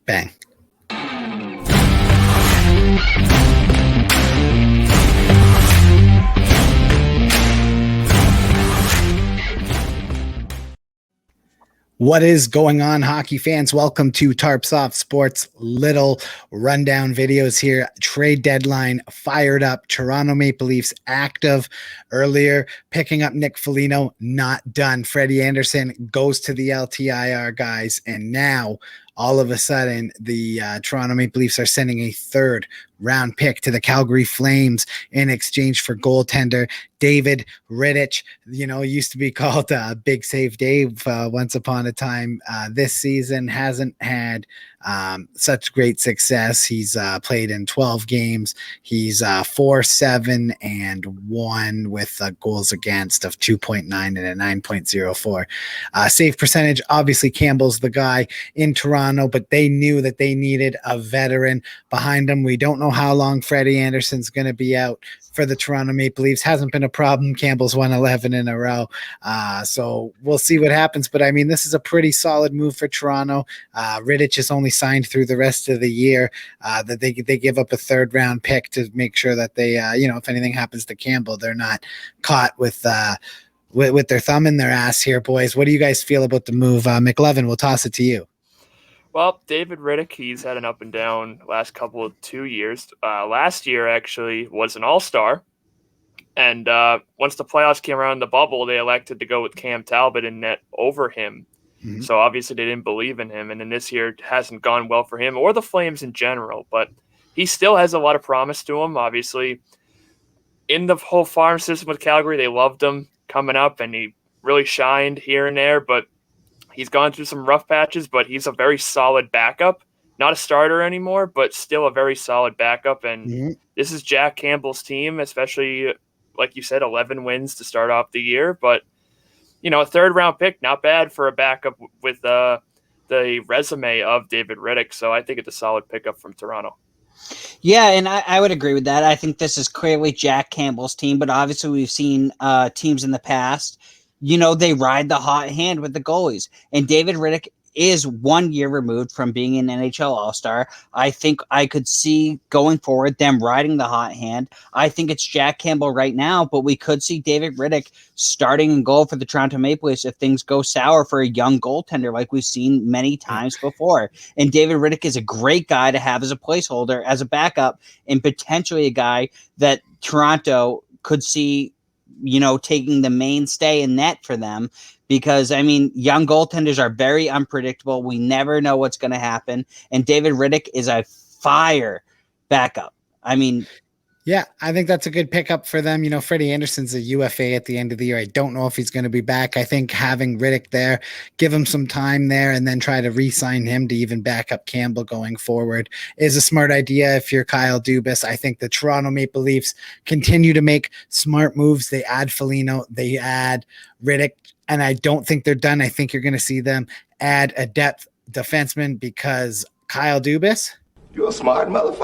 Bang. What is going on, hockey fans? Welcome to Tarps Off Sports. Little rundown videos here. Trade deadline fired up. Toronto Maple Leafs active earlier, picking up Nick Foligno, not done. Freddy Anderson goes to the LTIR, guys, and now all of a sudden the Toronto Maple Leafs are sending a third round pick to the Calgary Flames in exchange for goaltender David Rittich. You know, used to be called Big Save Dave once upon a time. This season hasn't had such great success. He's played in 12 games. He's 4-7-1 with goals against of 2.9 and a 9.04. Save percentage, obviously Campbell's the guy in Toronto, but they knew that they needed a veteran behind them. We don't know how long Freddy Anderson's going to be out for the Toronto Maple Leafs. Hasn't been a problem. Campbell's won 11 in a row. So we'll see what happens. But I mean, this is a pretty solid move for Toronto. Rittich is only signed through the rest of the year. That they give up a third round pick to make sure that they, if anything happens to Campbell, they're not caught with their thumb in their ass here, boys. What do you guys feel about the move? McLovin, we'll toss it to you. Well, David Rittich, he's had an up and down last couple of 2 years. Last year, actually, was an all-star. And once the playoffs came around in the bubble, they elected to go with Cam Talbot in net over him. Mm-hmm. So obviously they didn't believe in him. And then this year it hasn't gone well for him or the Flames in general. But he still has a lot of promise to him. Obviously, in the whole farm system with Calgary, they loved him coming up, and he really shined here and there. But he's gone through some rough patches, but he's a very solid backup. Not a starter anymore, but still a very solid backup. And This is Jack Campbell's team, especially, like you said, 11 wins to start off the year. But, a third-round pick, not bad for a backup with the resume of David Rittich. So I think it's a solid pickup from Toronto. Yeah, and I would agree with that. I think this is clearly Jack Campbell's team, but obviously we've seen teams in the past, they ride the hot hand with the goalies. And David Rittich is 1 year removed from being an NHL All-Star. I think I could see going forward them riding the hot hand. I think it's Jack Campbell right now, but we could see David Rittich starting in goal for the Toronto Maple Leafs if things go sour for a young goaltender like we've seen many times before. And David Rittich is a great guy to have as a placeholder, as a backup, and potentially a guy that Toronto could see taking the mainstay in net for them, because young goaltenders are very unpredictable. We never know what's going to happen. And David Rittich is a fire backup. Yeah, I think that's a good pickup for them. Freddie Anderson's a UFA at the end of the year. I don't know if he's going to be back. I think having Rittich there, give him some time there, and then try to re-sign him to even back up Campbell going forward is a smart idea if you're Kyle Dubas. I think the Toronto Maple Leafs continue to make smart moves. They add Foligno, they add Rittich, and I don't think they're done. I think you're going to see them add a depth defenseman because Kyle Dubas, you're a smart motherfucker.